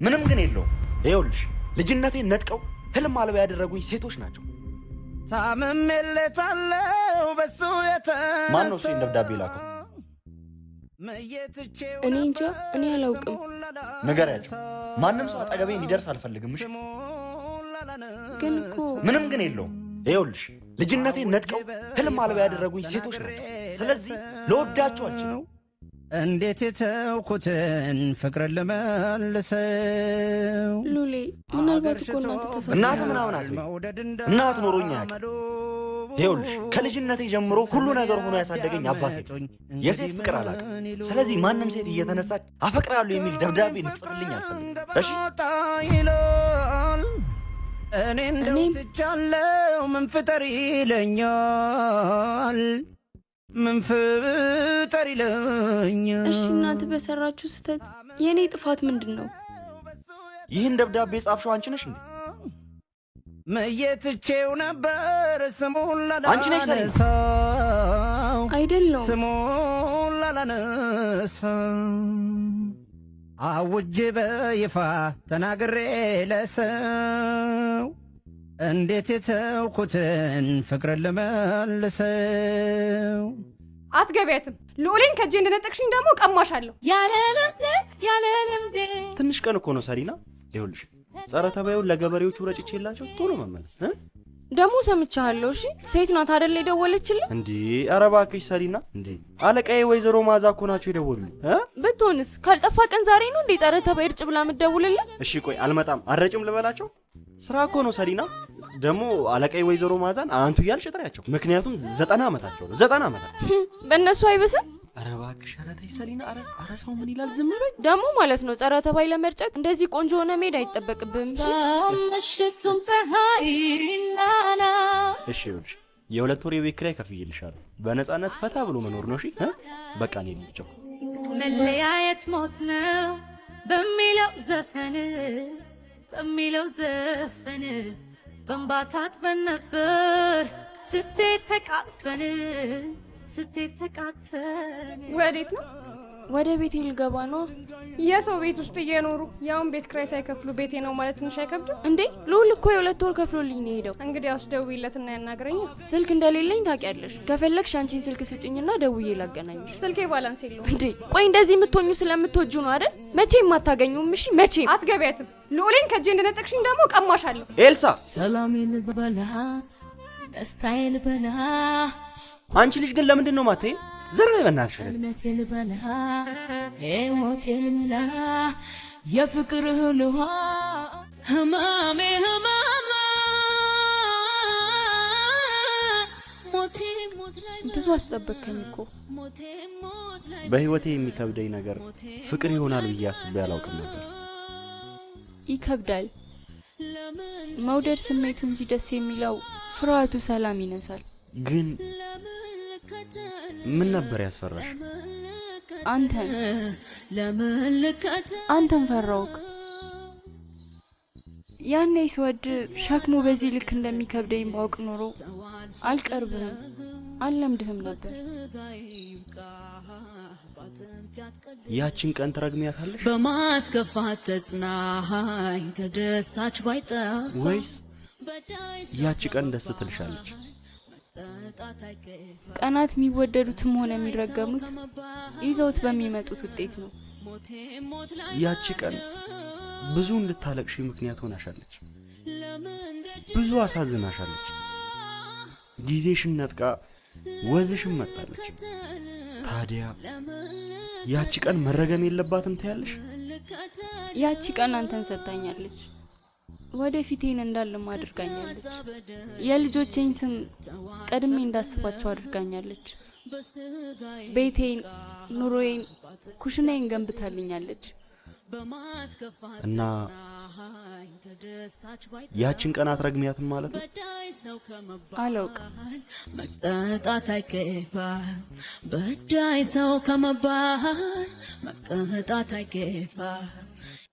ምንም ግን የለውም። ይኸውልሽ ልጅነቴን ነጥቀው ህልም አልባ ያደረጉኝ ሴቶች ናቸው። ታመምለታለው በሱ ማን ነው እሱ ደብዳቤ ላከው? እኔ እንጃ፣ እኔ አላውቅም። ንገሪያቸው። ማንም ሰው አጠገቤ እንዲደርስ አልፈልግምሽ። ግን እኮ ምንም ግን የለውም። ይኸውልሽ ልጅነቴን ነጥቀው ህልም አልባ ያደረጉኝ ሴቶች ናቸው። ስለዚህ ለወዳቸው አልችልም። እንዴት የተውኩትን ፍቅርን ልመልሰው። ሉሌ ምናልባት እኮ እናትህ ተሳስተህ እናት ምናምን አትበይ። እናት ኖሮኛ ያውቃል። ይኸውልሽ ከልጅነቴ ጀምሮ ሁሉ ነገር ሆኖ ያሳደገኝ አባቴ የሴት ፍቅር አላውቅም። ስለዚህ ማንም ሴት እየተነሳች አፈቅራለሁ የሚል ደብዳቤ እንድትጽፍልኝ አልፈልግም። እሺ እኔም ትቻለው ምን ፍጠር ይለኛል፣ ምን ፍጠር ይለኛል። እሺ እናትህ በሰራችሁ ስህተት የእኔ ጥፋት ምንድን ነው? ይህን ደብዳቤ ጻፍሽው አንቺ ነሽ እንዴ? መየትቼው ነበር ስሙን አንቺ ነሽ ሰሪ? አይደለም ስሙን ላላነሳ አውጄ በይፋ ተናግሬ ለሰው እንዴት የተውኩትን ፍቅርን ልመልሰው። አትገቢያትም። ልዑሌን ከእጄ እንደነጠቅሽኝ ደግሞ ቀማሻለሁ። ትንሽ ቀን እኮ ነው ሰሪና። ይኸውልሽ ጸረ ተባዩን ለገበሬዎቹ ረጭቼ የላቸው ቶሎ መመለስ ደግሞ ሰምቻለሁ። እሺ ሴት ናት አይደል የደወለችልኝ? እንዴ ኧረ እባክሽ ሰሪና። እንዴ አለቃዬ ወይዘሮ ማዛ እኮ ናቸው የደወሉልኝ። ብትሆንስ ካልጠፋ ቀን ዛሬ ነው እንዴ ጸረ ተባይ እርጭ ብላ የምትደውልልኝ? እሺ ቆይ አልመጣም አልረጭም ልበላቸው። ስራ እኮ ነው ሰሪና። ደግሞ አለቃዬ ወይዘሮ ማዛን አንቱ እያልሽ ጥሪያቸው። ምክንያቱም 90 ዓመታቸው ነው። 90 ዓመታቸው በእነሱ አይበስም። ኧረ እባክሽ ኧረ ተይ ሰሪና። ኧረ ሰው ምን ይላል? ዝም በይ ደግሞ ማለት ነው። ጸረ ተባይ ለመርጨት እንደዚህ ቆንጆ ሆነ መሄድ አይጠበቅብህም። ምሽቱን ፀሐይናና እሺ ይኸውልሽ የ2 ወር የቤት ኪራይ ከፍዬልሻለሁ። በነፃነት ፈታ ብሎ መኖር ነው። እሺ በቃ እኔ ልጅው መለያየት ሞት ነው በሚለው ዘፈን በእንባ ታጥበን ነበር ስትተቃቅፈን። ወዴት ነው? ወደ ቤቴ ልገባ ነው። የሰው ቤት ውስጥ እየኖሩ ያውን ቤት ክራይ ሳይከፍሉ ቤቴ ነው ማለት ትንሽ አይከብድም እንዴ? ልዑል እኮ የ2 ወር ከፍሎልኝ ነው ሄደው። እንግዲያውስ ደውይለትና ያናግረኛ። ስልክ እንደሌለኝ ታውቂያለሽ። ከፈለግሽ አንቺን ስልክ ስጭኝና ደውዬ ላገናኝሽ። ስልኬ ባላንስ የለውም። እንዴ ቆይ እንደዚህ የምትሆኙ ስለምትወጁ ነው አይደል? መቼም አታገኙም። እሺ መቼም አትገቢያትም። ልዑሌን ከእጄ እንደነጠቅሽኝ ደግሞ ቀማሻለሁ። ኤልሳ ሰላሜን ልበላ ደስታዬን ልበላ አንቺ ልጅ ግን ለምንድን ነው ማተኝ? ዘርበይ በእናትሽ እምነቴን ልበላ ሞቴን ልበላ የፍቅርህን ውሃ ህማሜ ብዙ አስጠበከኝ እኮ። በህይወቴ የሚከብደኝ ነገር ፍቅር ይሆናል ብዬ አስቤ አላውቅም ነበር። ይከብዳል። መውደድ ስሜቱ እንጂ ደስ የሚለው ፍርሃቱ ሰላም ይነሳል። ግን ምን ነበር ያስፈራሽ? አንተን ፈራውክ። ያኔ ስወድ ሸክሙ በዚህ ልክ እንደሚከብደኝ ባውቅ ኖሮ አልቀርብህም፣ አልለምድህም ነበር። ያችን ቀን ትረግሚያታለሽ? በማስከፋት ተጽናኝ ተደሳች ባይጣ ወይስ ያቺ ቀን ደስ ትልሻለች? ቀናት የሚወደዱትም ሆነ የሚረገሙት ይዘውት በሚመጡት ውጤት ነው። ያቺ ቀን ብዙ እንድታለቅሽ ምክንያት ሆናሻለች። ብዙ አሳዝናሻለች። ጊዜሽን ነጥቃ ወዝሽን መጣለች። ታዲያ ያቺ ቀን መረገም የለባትም ትያለሽ? ያቺ ቀን አንተን ሰጣኛለች። ወደፊቴን እንዳልም አድርጋኛለች። የልጆቼን ስም ቀድሜ እንዳስባቸው አድርጋኛለች። ቤቴን፣ ኑሮዬን፣ ኩሽናዬን ገንብታልኛለች። እና ያችን ቀን አትረግሚያትም ማለት ነው? አላውቅም። መቀጣት አይገባ በዳይ ሰው ከመባል መቀጣት አይገባ